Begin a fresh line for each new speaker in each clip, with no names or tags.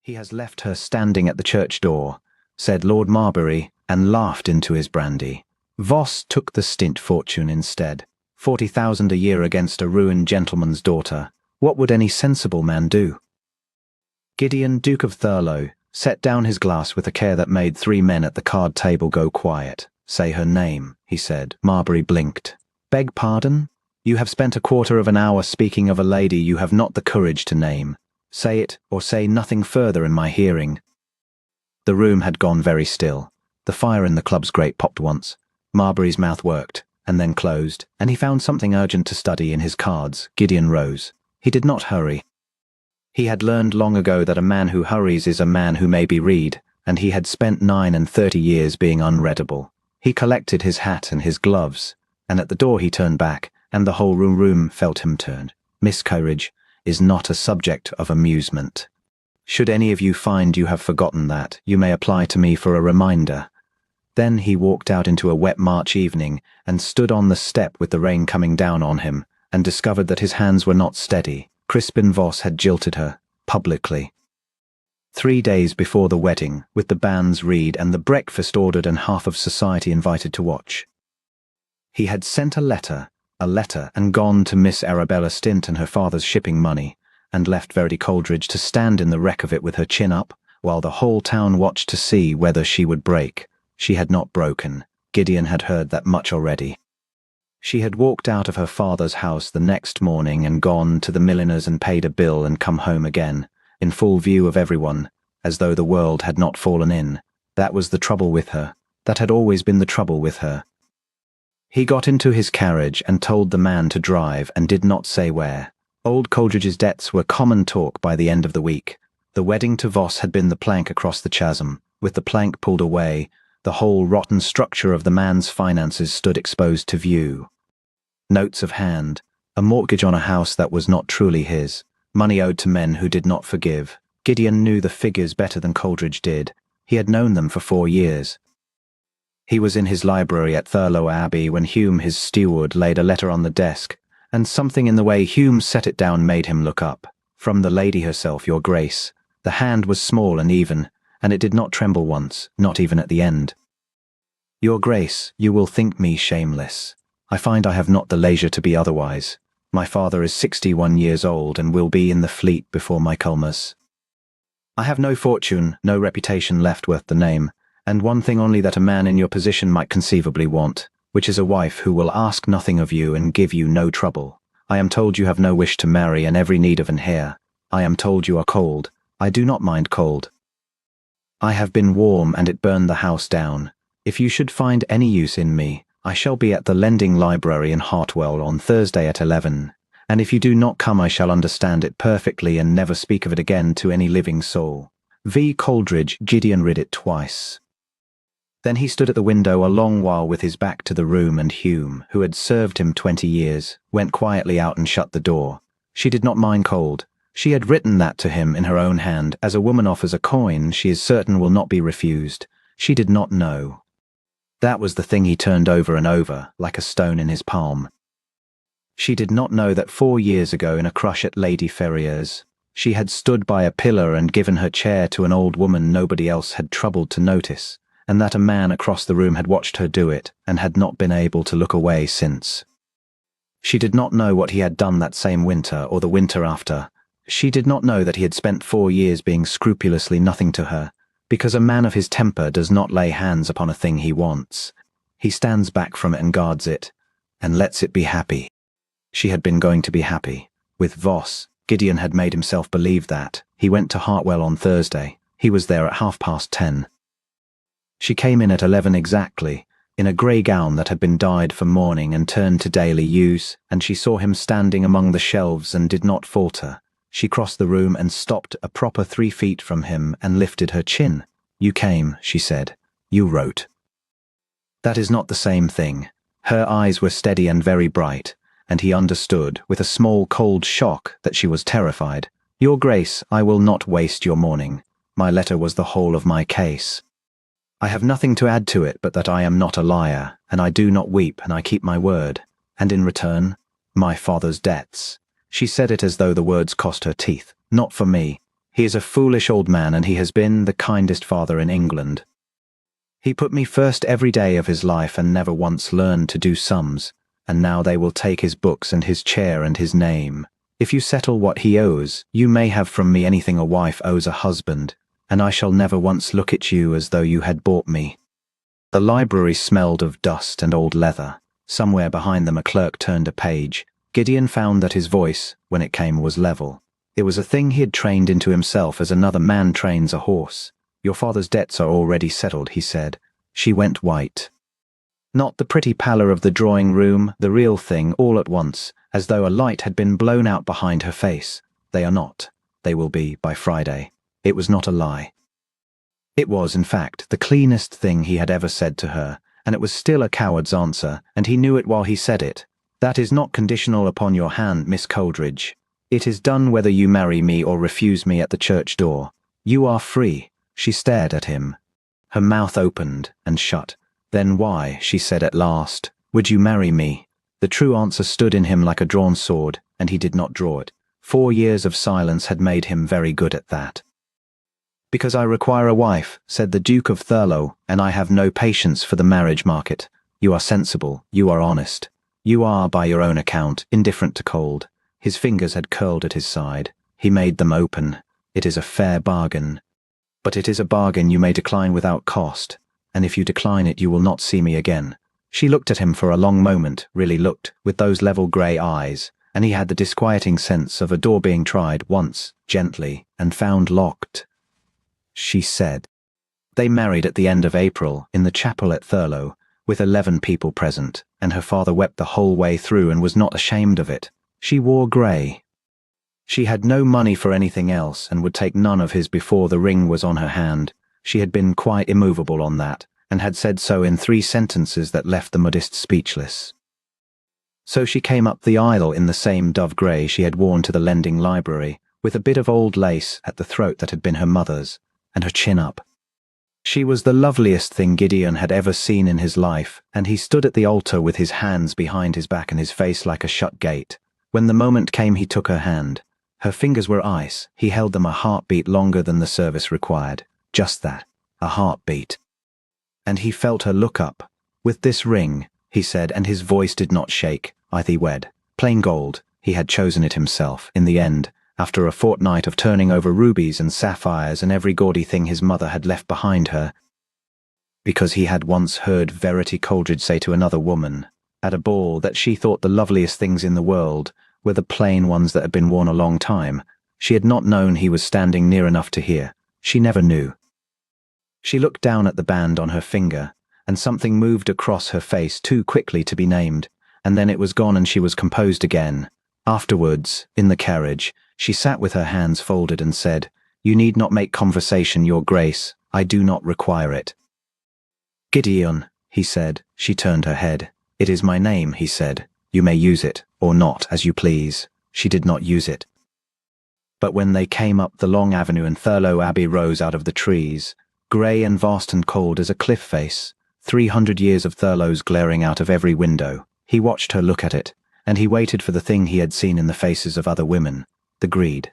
He has left her standing at the church door, said Lord Marbury, and laughed into his brandy. Voss took the stint fortune instead. 40,000 a year against a ruined gentleman's daughter. What would any sensible man do? Gideon, Duke of Thurlow, set down his glass with a care that made 3 men at the card table go quiet. Say her name, he said. Marbury blinked. Beg pardon? You have spent a quarter of an hour speaking of a lady you have not the courage to name. Say it, or say nothing further in my hearing. The room had gone very still. The fire in the club's grate popped once. Marbury's mouth worked, and then closed, and he found something urgent to study in his cards. Gideon rose. He did not hurry. He had learned long ago that a man who hurries is a man who may be read, and he had spent 39 years being unreadable. He collected his hat and his gloves, and at the door he turned back, and the whole room felt him turn. Miss Courage is not a subject of amusement. Should any of you find you have forgotten that, you may apply to me for a reminder. Then he walked out into a wet March evening and stood on the step with the rain coming down on him, and discovered that his hands were not steady. Crispin Voss had jilted her, publicly. 3 days before the wedding, with the banns read and the breakfast ordered and half of society invited to watch. He had sent a letter, and gone to Miss Arabella Stint and her father's shipping money, and left Verity Coldridge to stand in the wreck of it with her chin up, while the whole town watched to see whether she would break. She had not broken. Gideon had heard that much already. She had walked out of her father's house the next morning and gone to the milliner's and paid a bill and come home again, in full view of everyone, as though the world had not fallen in. That was the trouble with her. That had always been the trouble with her. He got into his carriage and told the man to drive and did not say where. Old Coldridge's debts were common talk by the end of the week. The wedding to Voss had been the plank across the chasm. With the plank pulled away, the whole rotten structure of the man's finances stood exposed to view. Notes of hand, a mortgage on a house that was not truly his, money owed to men who did not forgive. Gideon knew the figures better than Coldridge did. He had known them for 4 years. He was in his library at Thurlow Abbey when Hume, his steward, laid a letter on the desk, and something in the way Hume set it down made him look up. From the lady herself, Your Grace. The hand was small and even, and it did not tremble once, not even at the end. Your Grace, you will think me shameless. I find I have not the leisure to be otherwise. My father is 61 years old and will be in the Fleet before Michaelmas. I have no fortune, no reputation left worth the name, and one thing only that a man in your position might conceivably want, which is a wife who will ask nothing of you and give you no trouble. I am told you have no wish to marry and every need of an heir. I am told you are cold. I do not mind cold. I have been warm and it burned the house down. If you should find any use in me, I shall be at the Lending Library in Hartwell on Thursday at 11, and if you do not come I shall understand it perfectly and never speak of it again to any living soul. V. Coldridge. Gideon read it twice. Then he stood at the window a long while with his back to the room, and Hume, who had served him 20 years, went quietly out and shut the door. She did not mind cold. She had written that to him in her own hand. As a woman offers a coin, she is certain will not be refused. She did not know. That was the thing he turned over and over, like a stone in his palm. She did not know that 4 years ago in a crush at Lady Ferrier's, she had stood by a pillar and given her chair to an old woman nobody else had troubled to notice, and that a man across the room had watched her do it and had not been able to look away since. She did not know what he had done that same winter or the winter after. She did not know that he had spent 4 years being scrupulously nothing to her, because a man of his temper does not lay hands upon a thing he wants. He stands back from it and guards it, and lets it be happy. She had been going to be happy. With Voss, Gideon had made himself believe that. He went to Hartwell on Thursday. He was there at 10:30. She came in at 11 exactly, in a grey gown that had been dyed for mourning and turned to daily use, and she saw him standing among the shelves and did not falter. She crossed the room and stopped a proper 3 feet from him and lifted her chin. You came, she said. You wrote. That is not the same thing. Her eyes were steady and very bright, and he understood, with a small cold shock, that she was terrified. Your Grace, I will not waste your morning. My letter was the whole of my case. I have nothing to add to it but that I am not a liar, and I do not weep, and I keep my word. And in return, my father's debts. She said it as though the words cost her teeth. Not for me. He is a foolish old man, and he has been the kindest father in England. He put me first every day of his life and never once learned to do sums, and now they will take his books and his chair and his name. If you settle what he owes, you may have from me anything a wife owes a husband, and I shall never once look at you as though you had bought me." The library smelled of dust and old leather. Somewhere behind them a clerk turned a page. Gideon found that his voice, when it came, was level. It was a thing he had trained into himself as another man trains a horse. "Your father's debts are already settled," he said. She went white. Not the pretty pallor of the drawing room, the real thing, all at once, as though a light had been blown out behind her face. "They are not. They will be by Friday." It was not a lie. It was, in fact, the cleanest thing he had ever said to her, and it was still a coward's answer, and he knew it while he said it. "That is not conditional upon your hand, Miss Coleridge. It is done whether you marry me or refuse me at the church door. You are free." She stared at him. Her mouth opened and shut. "Then why," she said at last, "would you marry me?" The true answer stood in him like a drawn sword, and he did not draw it. 4 years of silence had made him very good at that. "Because I require a wife," said the Duke of Thurlow, "and I have no patience for the marriage market. You are sensible, you are honest. You are, by your own account, indifferent to cold." His fingers had curled at his side. He made them open. "It is a fair bargain. But it is a bargain you may decline without cost, and if you decline it you will not see me again." She looked at him for a long moment, really looked, with those level grey eyes, and he had the disquieting sense of a door being tried once, gently, and found locked. She said. They married at the end of April, in the chapel at Thurlow, with 11 people present, and her father wept the whole way through and was not ashamed of it. She wore grey. She had no money for anything else, and would take none of his before the ring was on her hand. She had been quite immovable on that, and had said so in 3 sentences that left the modist speechless. So she came up the aisle in the same dove grey she had worn to the lending library, with a bit of old lace at the throat that had been her mother's, and her chin up. She was the loveliest thing Gideon had ever seen in his life, and he stood at the altar with his hands behind his back and his face like a shut gate. When the moment came he took her hand. Her fingers were ice. He held them a heartbeat longer than the service required. Just that, a heartbeat. And he felt her look up. "With this ring," he said, and his voice did not shake, "I thee wed. Plain gold." He had chosen it himself, in the end, after a fortnight of turning over rubies and sapphires and every gaudy thing his mother had left behind her, because he had once heard Verity Coleridge say to another woman, at a ball, that she thought the loveliest things in the world were the plain ones that had been worn a long time. She had not known he was standing near enough to hear. She never knew. She looked down at the band on her finger, and something moved across her face too quickly to be named, and then it was gone and she was composed again. Afterwards, in the carriage, she sat with her hands folded and said, "You need not make conversation, Your Grace. I do not require it." "Gideon," he said. She turned her head. "It is my name," he said. "You may use it, or not, as you please." She did not use it. But when they came up the long avenue and Thurlow Abbey rose out of the trees, grey and vast and cold as a cliff face, 300 years of Thurlow's glaring out of every window, he watched her look at it, and he waited for the thing he had seen in the faces of other women, the greed.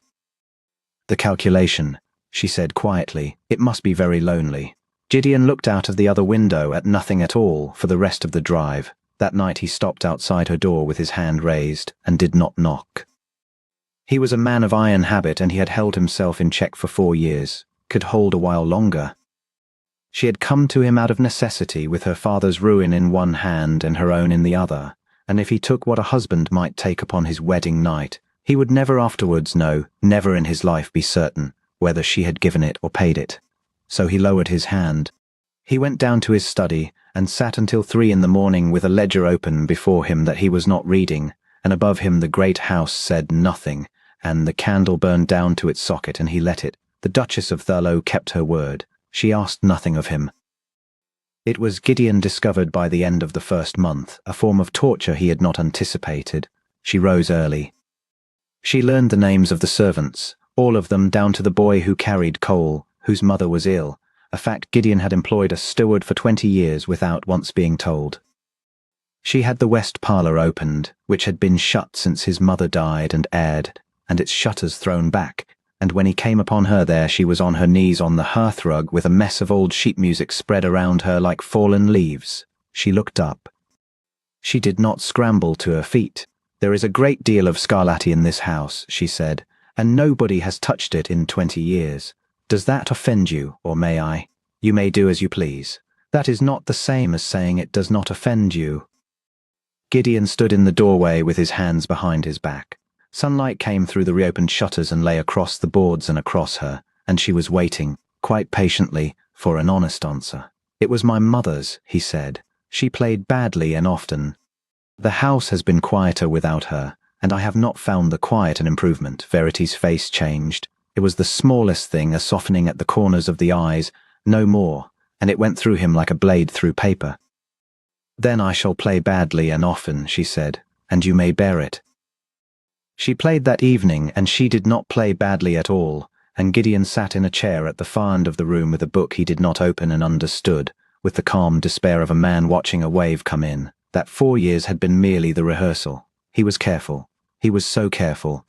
"The calculation," she said quietly. "It must be very lonely." Gideon looked out of the other window at nothing at all for the rest of the drive. That night he stopped outside her door with his hand raised and did not knock. He was a man of iron habit, and he had held himself in check for 4 years, could hold a while longer. She had come to him out of necessity, with her father's ruin in one hand and her own in the other, and if he took what a husband might take upon his wedding night, he would never afterwards know, never in his life be certain, whether she had given it or paid it. So he lowered his hand. He went down to his study and sat until 3 in the morning with a ledger open before him that he was not reading, and above him the great house said nothing, and the candle burned down to its socket, and he let it. The Duchess of Thurlow kept her word. She asked nothing of him. It was, Gideon discovered by the end of the first month, a form of torture he had not anticipated. She rose early. She learned the names of the servants, all of them down to the boy who carried coal, whose mother was ill, a fact Gideon had employed a steward for 20 years without once being told. She had the west parlour opened, which had been shut since his mother died and aired, and its shutters thrown back, and when he came upon her there, she was on her knees on the hearthrug with a mess of old sheet music spread around her like fallen leaves. She looked up. She did not scramble to her feet. "There is a great deal of scarlatti in this house," she said, "and nobody has touched it in 20 years. Does that offend you, or may I? You may do as you please. That is not the same as saying it does not offend you." Gideon stood in the doorway with his hands behind his back. Sunlight came through the reopened shutters and lay across the boards and across her, and she was waiting, quite patiently, for an honest answer. "It was my mother's," he said. "She played badly and often. The house has been quieter without her, and I have not found the quiet an improvement." Verity's face changed. It was the smallest thing, a softening at the corners of the eyes, no more, and it went through him like a blade through paper. "Then I shall play badly and often," she said, "and you may bear it." She played that evening, and she did not play badly at all, and Gideon sat in a chair at the far end of the room with a book he did not open and understood, with the calm despair of a man watching a wave come in. That 4 years had been merely the rehearsal. He was careful. He was so careful.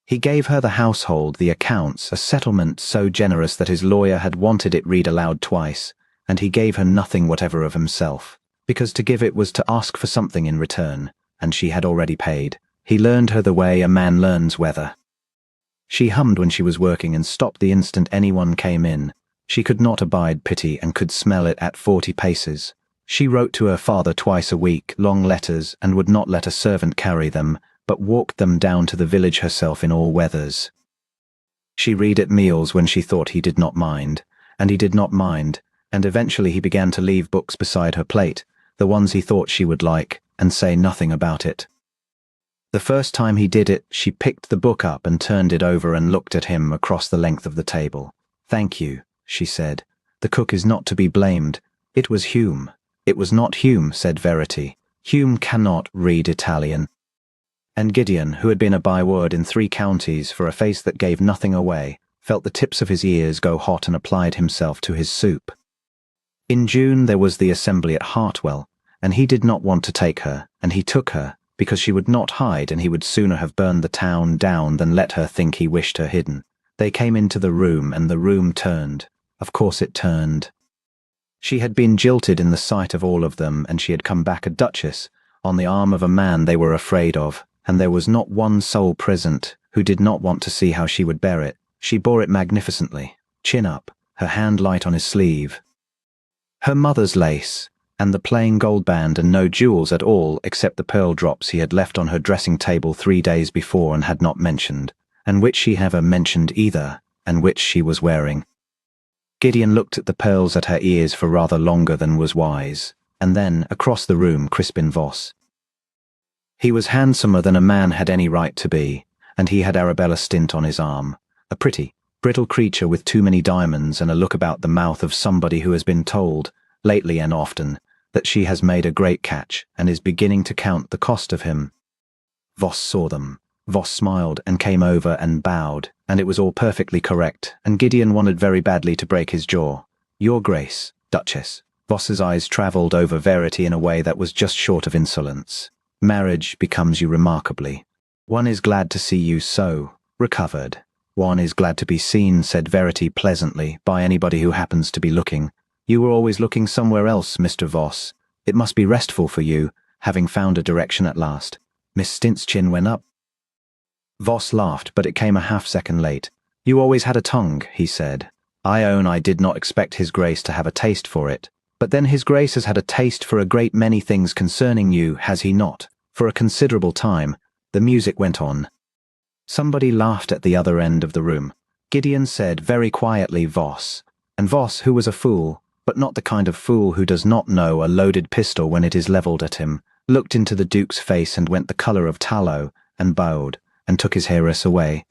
He gave her the household, the accounts, a settlement so generous that his lawyer had wanted it read aloud twice, and he gave her nothing whatever of himself, because to give it was to ask for something in return, and she had already paid. He learned her the way a man learns weather. She hummed when she was working and stopped the instant anyone came in. She could not abide pity and could smell it at 40 paces. She wrote to her father twice a week, long letters, and would not let a servant carry them, but walked them down to the village herself in all weathers. She read at meals when she thought he did not mind, and he did not mind, and eventually he began to leave books beside her plate, the ones he thought she would like, and say nothing about it. The first time he did it, she picked the book up and turned it over and looked at him across the length of the table. "Thank you," she said. "The cook is not to be blamed. It was Hume." "It was not Hume," said Verity. "Hume cannot read Italian." And Gideon, who had been a byword in 3 counties for a face that gave nothing away, felt the tips of his ears go hot and applied himself to his soup. In June there was the assembly at Hartwell, and he did not want to take her, and he took her, because she would not hide, and he would sooner have burned the town down than let her think he wished her hidden. They came into the room, and the room turned. Of course it turned. She had been jilted in the sight of all of them, and she had come back a duchess, on the arm of a man they were afraid of, and there was not one soul present who did not want to see how she would bear it. She bore it magnificently, chin up, her hand light on his sleeve. Her mother's lace, and the plain gold band, and no jewels at all except the pearl drops he had left on her dressing table 3 days before and had not mentioned, and which she never mentioned either, and which she was wearing. Gideon looked at the pearls at her ears for rather longer than was wise, and then, across the room, Crispin Voss. He was handsomer than a man had any right to be, and he had Arabella Stint on his arm, a pretty, brittle creature with too many diamonds and a look about the mouth of somebody who has been told, lately and often, that she has made a great catch and is beginning to count the cost of him. Voss saw them. Voss smiled and came over and bowed, and it was all perfectly correct, and Gideon wanted very badly to break his jaw. "Your Grace, Duchess." Voss's eyes travelled over Verity in a way that was just short of insolence. "Marriage becomes you remarkably. One is glad to see you so recovered. One is glad to be seen," said Verity pleasantly, "by anybody who happens to be looking. You were always looking somewhere else, Mr. Voss. It must be restful for you, having found a direction at last." Miss Stint's chin went up. Voss laughed, but it came a half-second late. "You always had a tongue," he said. "I own I did not expect His Grace to have a taste for it. But then His Grace has had a taste for a great many things concerning you, has he not? For a considerable time." The music went on. Somebody laughed at the other end of the room. Gideon said very quietly, "Voss." And Voss, who was a fool, but not the kind of fool who does not know a loaded pistol when it is levelled at him, looked into the Duke's face and went the colour of tallow, and bowed, and took his Heiress away.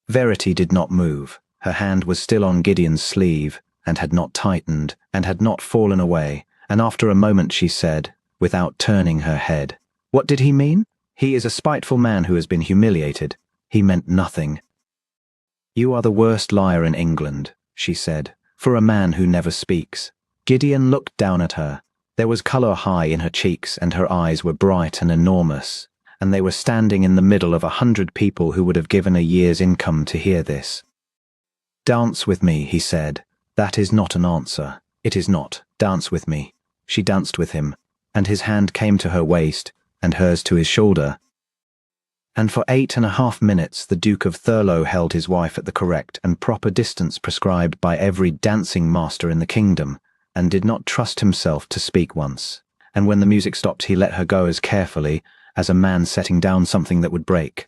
Verity did not move. Her hand was still on Gideon's sleeve, and had not tightened, and had not fallen away, and after a moment she said, without turning her head, "What did he mean? He is a spiteful man who has been humiliated. He meant nothing." "You are the worst liar in England," she said, "for a man who never speaks." Gideon looked down at her. There was colour high in her cheeks, and her eyes were bright and enormous, and they were standing in the middle of 100 people who would have given a year's income to hear this. "Dance with me," he said. "That is not an answer. It is not. Dance with me." She danced with him, and his hand came to her waist, and hers to his shoulder. And for 8.5 minutes the Duke of Thurlow held his wife at the correct and proper distance prescribed by every dancing master in the kingdom, and did not trust himself to speak once. And when the music stopped, he let her go as carefully as a man setting down something that would break.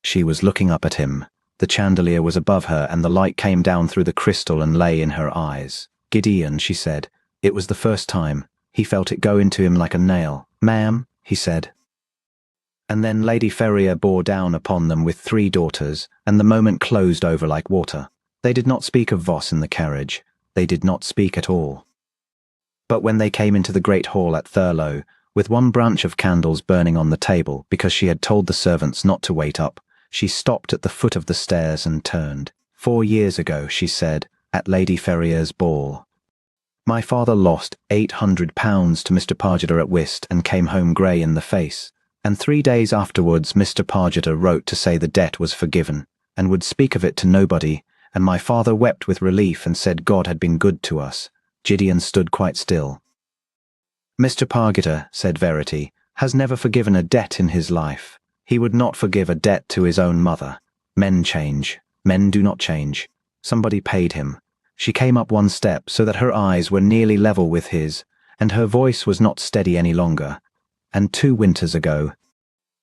She was looking up at him. The chandelier was above her, and the light came down through the crystal and lay in her eyes. "Gideon," she said. It was the first time. He felt it go into him like a nail. "Ma'am," he said. And then Lady Ferrier bore down upon them with 3 daughters, and the moment closed over like water. They did not speak of Voss in the carriage. They did not speak at all. But when they came into the great hall at Thurlow, with one branch of candles burning on the table, because she had told the servants not to wait up, she stopped at the foot of the stairs and turned. "4 years ago," she said, "at Lady Ferrier's ball, my father lost £800 to Mr. Pargeter at whist and came home grey in the face. And 3 days afterwards Mr. Pargeter wrote to say the debt was forgiven, and would speak of it to nobody, and my father wept with relief and said God had been good to us." Gideon stood quite still. "Mr. Pargeter," said Verity, "has never forgiven a debt in his life. He would not forgive a debt to his own mother. Men change. Men do not change. Somebody paid him." She came up 1 step so that her eyes were nearly level with his, and her voice was not steady any longer. "And 2 winters ago,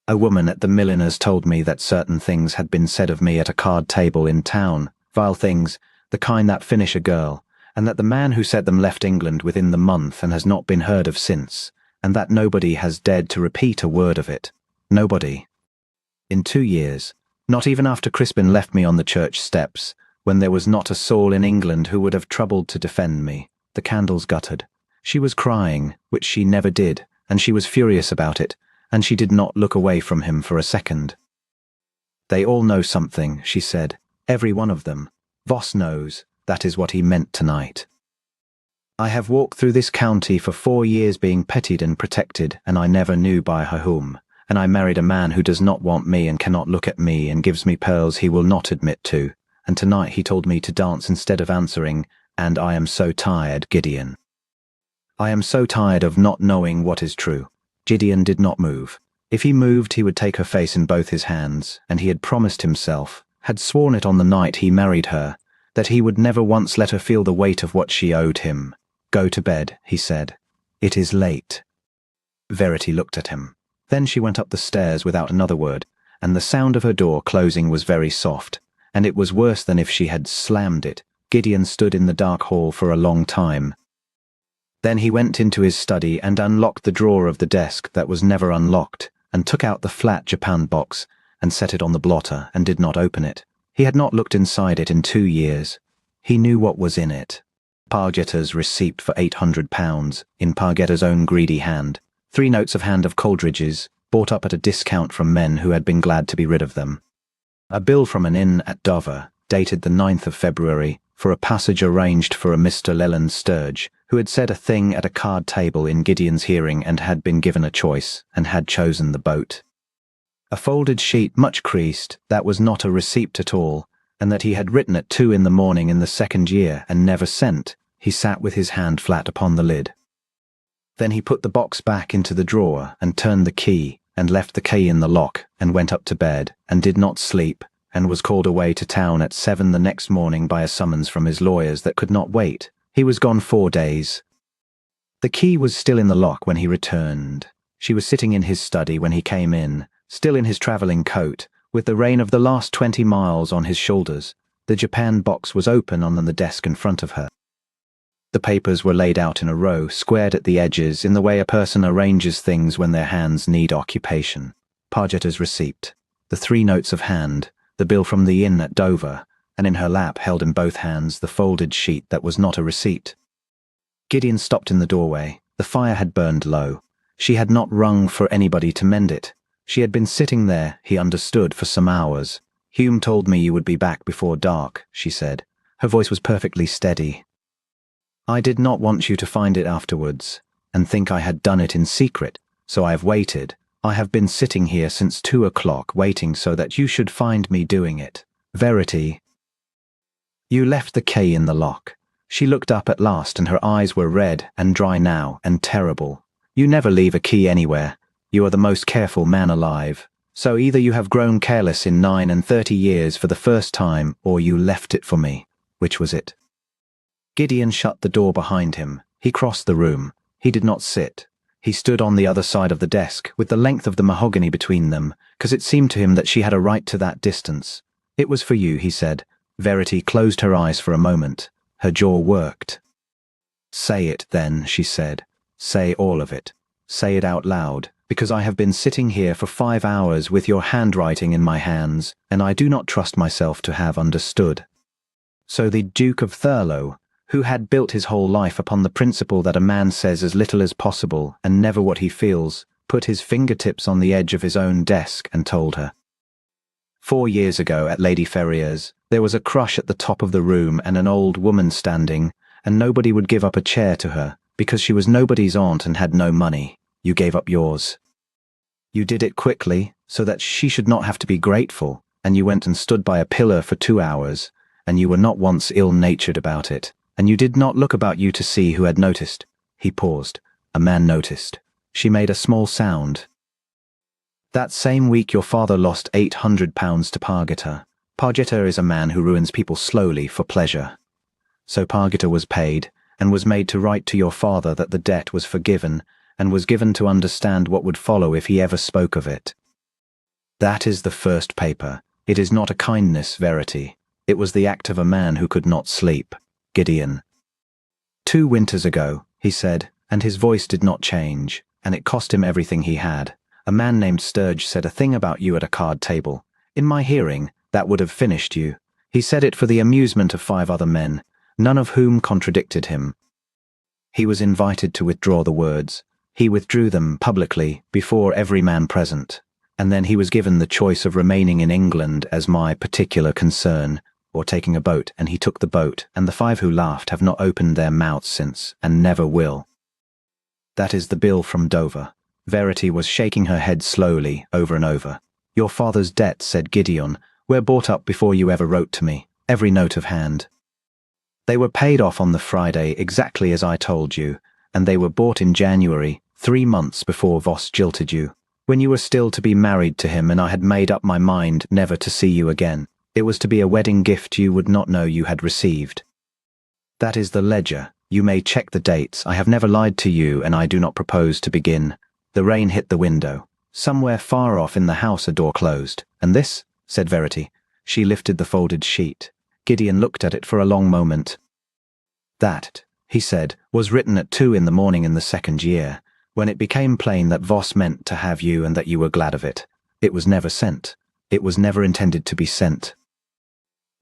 a woman at the milliner's told me that certain things had been said of me at a card table in town, vile things, the kind that finish a girl, and that the man who said them left England within the month and has not been heard of since, and that nobody has dared to repeat a word of it. Nobody. In 2 years, not even after Crispin left me on the church steps, when there was not a soul in England who would have troubled to defend me." The candles guttered. She was crying, which she never did, and she was furious about it, and she did not look away from him for a second. "They all know something," she said. "Every one of them. Voss knows. That is what he meant tonight. I have walked through this county for 4 years being petted and protected, and I never knew by whom. And I married a man who does not want me and cannot look at me and gives me pearls he will not admit to. And tonight he told me to dance instead of answering, and I am so tired, Gideon. I am so tired of not knowing what is true." Gideon did not move. If he moved, he would take her face in both his hands, and he had promised himself, had sworn it on the night he married her, that he would never once let her feel the weight of what she owed him. "Go to bed," he said. "It is late." Verity looked at him. Then she went up the stairs without another word, and the sound of her door closing was very soft, and it was worse than if she had slammed it. Gideon stood in the dark hall for a long time. Then he went into his study and unlocked the drawer of the desk that was never unlocked, and took out the flat japanned box, and set it on the blotter, and did not open it. He had not looked inside it in 2 years. He knew what was in it. Pargeter's receipt for £800, in Pargeter's own greedy hand. 3 notes of hand of Coleridge's, bought up at a discount from men who had been glad to be rid of them. A bill from an inn at Dover, dated the 9th of February, for a passage arranged for a Mr. Leland Sturge, who had said a thing at a card table in Gideon's hearing and had been given a choice, and had chosen the boat. A folded sheet much creased, that was not a receipt at all, and that he had written at 2 in the morning in the 2nd year and never sent. He sat with his hand flat upon the lid. Then he put the box back into the drawer and turned the key, and left the key in the lock, and went up to bed, and did not sleep, and was called away to town at 7 the next morning by a summons from his lawyers that could not wait. He was gone 4 days. The key was still in the lock when he returned. She was sitting in his study when he came in, still in his travelling coat, with the rain of the last 20 miles on his shoulders. The japanned box was open on the desk in front of her. The papers were laid out in a row, squared at the edges, in the way a person arranges things when their hands need occupation. Pargeter's receipt, the 3 notes of hand, the bill from the inn at Dover, and in her lap, held in both hands, the folded sheet that was not a receipt. Gideon stopped in the doorway. The fire had burned low. She had not rung for anybody to mend it. She had been sitting there, he understood, for some hours. "Hume told me you would be back before dark," she said. Her voice was perfectly steady. "I did not want you to find it afterwards, and think I had done it in secret, so I have waited, I have been sitting here since 2 o'clock waiting so that you should find me doing it. Verity. You left the key in the lock. She looked up at last and her eyes were red and dry now and terrible. You never leave a key anywhere. You are the most careful man alive. So either you have grown careless in 9 and 30 years for the first time, or you left it for me. Which was it? Gideon shut the door behind him. He crossed the room. He did not sit. He stood on the other side of the desk, with the length of the mahogany between them, because it seemed to him that she had a right to that distance. It was for you, he said. Verity closed her eyes for a moment. Her jaw worked. Say it, then, she said. Say all of it. Say it out loud, because I have been sitting here for 5 hours with your handwriting in my hands, and I do not trust myself to have understood. So the Duke of Thurlow, who had built his whole life upon the principle that a man says as little as possible and never what he feels, put his fingertips on the edge of his own desk and told her. 4 years ago at Lady Ferrier's, there was a crush at the top of the room and an old woman standing, and nobody would give up a chair to her, because she was nobody's aunt and had no money. You gave up yours. You did it quickly, so that she should not have to be grateful, and you went and stood by a pillar for 2 hours, and you were not once ill-natured about it, and you did not look about you to see who had noticed. He paused. A man noticed. She made a small sound. That same week your father lost £800 to Pargeter. Pargeter is a man who ruins people slowly for pleasure. So Pargeter was paid, and was made to write to your father that the debt was forgiven, and was given to understand what would follow if he ever spoke of it. That is the first paper. It is not a kindness, Verity. It was the act of a man who could not sleep. Gideon. 2 winters ago, he said, and his voice did not change, and it cost him everything he had. A man named Sturge said a thing about you at a card table. In my hearing, that would have finished you. He said it for the amusement of 5 other men, none of whom contradicted him. He was invited to withdraw the words. He withdrew them publicly before every man present, and then he was given the choice of remaining in England as my particular concern, or taking a boat, and he took the boat, and the 5 who laughed have not opened their mouths since, and never will. That is the bill from Dover. Verity was shaking her head slowly, over and over. Your father's debts, said Gideon, were bought up before you ever wrote to me, every note of hand. They were paid off on the Friday exactly as I told you, and they were bought in January, 3 months before Voss jilted you, when you were still to be married to him and I had made up my mind never to see you again. It was to be a wedding gift you would not know you had received. That is the ledger. You may check the dates. I have never lied to you, and I do not propose to begin. The rain hit the window. Somewhere far off in the house a door closed. And this? Said Verity. She lifted the folded sheet. Gideon looked at it for a long moment. That, he said, was written at 2 in the morning in the 2nd year, when it became plain that Voss meant to have you and that you were glad of it. It was never sent. It was never intended to be sent.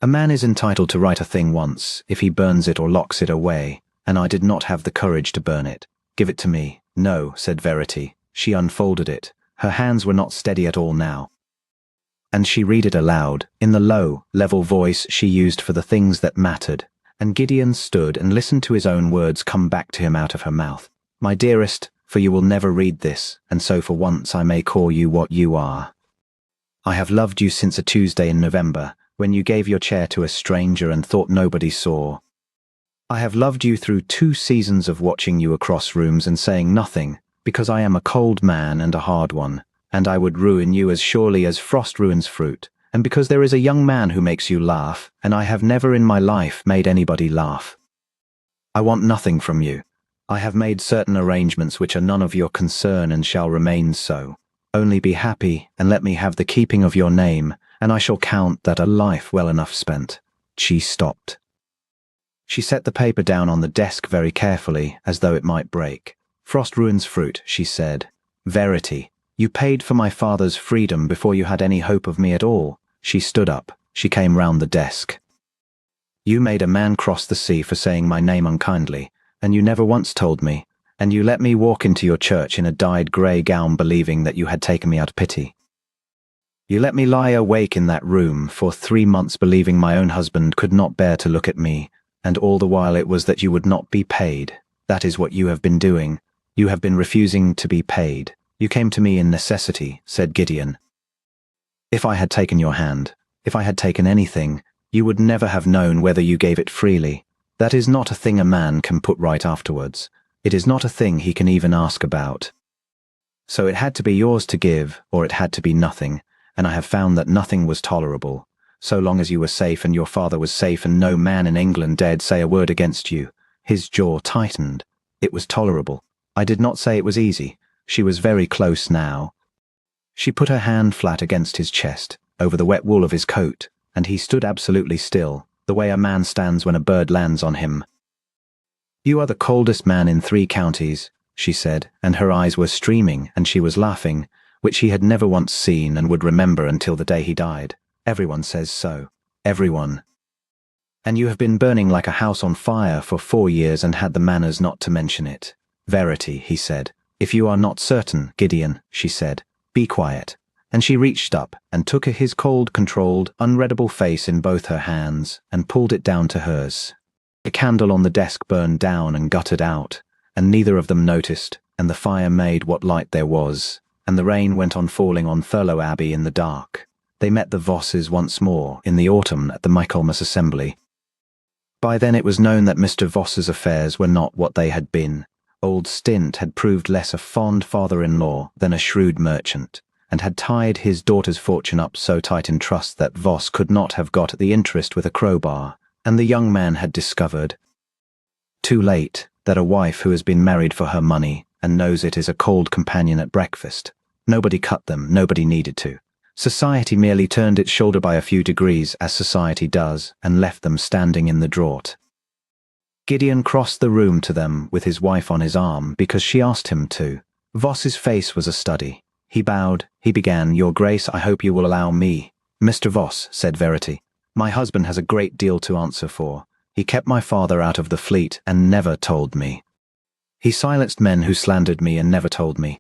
A man is entitled to write a thing once, if he burns it or locks it away, and I did not have the courage to burn it. Give it to me. No, said Verity. She unfolded it. Her hands were not steady at all now. And she read it aloud, in the low, level voice she used for the things that mattered, and Gideon stood and listened to his own words come back to him out of her mouth. My dearest, for you will never read this, and so for once I may call you what you are. I have loved you since a Tuesday in November, when you gave your chair to a stranger and thought nobody saw. I have loved you through 2 seasons of watching you across rooms and saying nothing, because I am a cold man and a hard one, and I would ruin you as surely as frost ruins fruit, and because there is a young man who makes you laugh, and I have never in my life made anybody laugh. I want nothing from you. I have made certain arrangements which are none of your concern and shall remain so. Only be happy and let me have the keeping of your name, and I shall count that a life well enough spent. She stopped. She set the paper down on the desk very carefully, as though it might break. Frost ruins fruit, she said. Verity, you paid for my father's freedom before you had any hope of me at all. She stood up. She came round the desk. You made a man cross the sea for saying my name unkindly, and you never once told me, and you let me walk into your church in a dyed grey gown believing that you had taken me out of pity. You let me lie awake in that room for 3 months believing my own husband could not bear to look at me, and all the while it was that you would not be paid. That is what you have been doing. You have been refusing to be paid. You came to me in necessity, said Gideon. If I had taken your hand, if I had taken anything, you would never have known whether you gave it freely. That is not a thing a man can put right afterwards. It is not a thing he can even ask about. So it had to be yours to give, or it had to be nothing, and I have found that nothing was tolerable. So long as you were safe and your father was safe and no man in England dared say a word against you. His jaw tightened. It was tolerable. I did not say it was easy. She was very close now. She put her hand flat against his chest, over the wet wool of his coat, and he stood absolutely still, the way a man stands when a bird lands on him. You are the coldest man in 3 counties, she said, and her eyes were streaming, and she was laughing, which he had never once seen and would remember until the day he died. Everyone says so. Everyone. And you have been burning like a house on fire for 4 years and had the manners not to mention it. Verity, he said. If you are not certain, Gideon, she said, be quiet. And she reached up and took his cold, controlled, unreadable face in both her hands and pulled it down to hers. The candle on the desk burned down and guttered out, and neither of them noticed, and the fire made what light there was, and the rain went on falling on Thurlow Abbey in the dark. They met the Vosses once more in the autumn at the Michaelmas Assembly. By then it was known that Mr. Voss's affairs were not what they had been. Old Stint had proved less a fond father-in-law than a shrewd merchant, and had tied his daughter's fortune up so tight in trust that Voss could not have got at the interest with a crowbar, and the young man had discovered, too late, that a wife who has been married for her money and knows it is a cold companion at breakfast. Nobody cut them, nobody needed to. Society merely turned its shoulder by a few degrees, as society does, and left them standing in the draught. Gideon crossed the room to them with his wife on his arm because she asked him to. Voss's face was a study. He bowed. He began, Your Grace, I hope you will allow me. Mr. Voss, said Verity, my husband has a great deal to answer for. He kept my father out of the fleet and never told me. He silenced men who slandered me and never told me.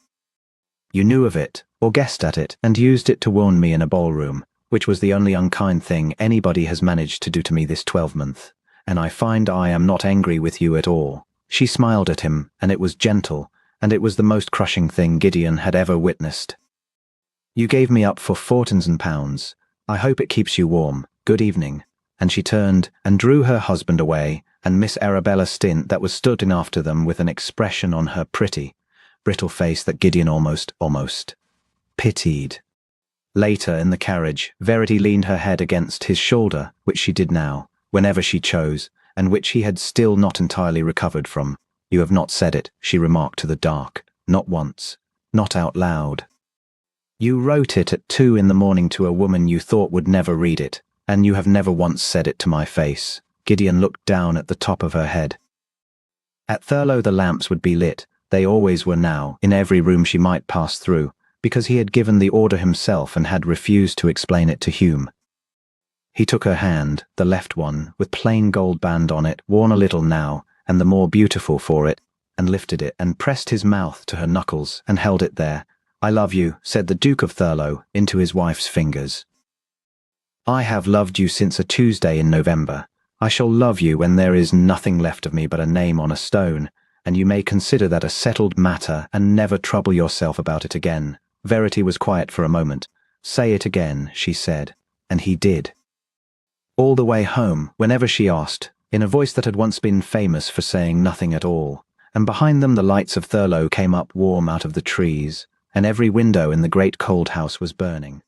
You knew of it, or guessed at it, and used it to warn me in a ballroom, which was the only unkind thing anybody has managed to do to me this 12-month. And I find I am not angry with you at all. She smiled at him, and it was gentle, and it was the most crushing thing Gideon had ever witnessed. You gave me up for £14,000. I hope it keeps you warm. Good evening. And she turned and drew her husband away, and Miss Arabella Stint that was stood in after them with an expression on her pretty, brittle face that Gideon almost pitied. Later in the carriage, Verity leaned her head against his shoulder, which she did now, whenever she chose, and which he had still not entirely recovered from. You have not said it, she remarked to the dark, not once, not out loud. You wrote it at 2 in the morning to a woman you thought would never read it, and you have never once said it to my face. Gideon looked down at the top of her head. At Thurlow the lamps would be lit, they always were now, in every room she might pass through, because he had given the order himself and had refused to explain it to Hume. He took her hand, the left one, with plain gold band on it, worn a little now, and the more beautiful for it, and lifted it, and pressed his mouth to her knuckles, and held it there. I love you, said the Duke of Thurlow, into his wife's fingers. I have loved you since a Tuesday in November. I shall love you when there is nothing left of me but a name on a stone, and you may consider that a settled matter and never trouble yourself about it again. Verity was quiet for a moment. Say it again, she said, and he did. All the way home, whenever she asked, in a voice that had once been famous for saying nothing at all, and behind them the lights of Thurlow came up warm out of the trees, and every window in the great cold house was burning.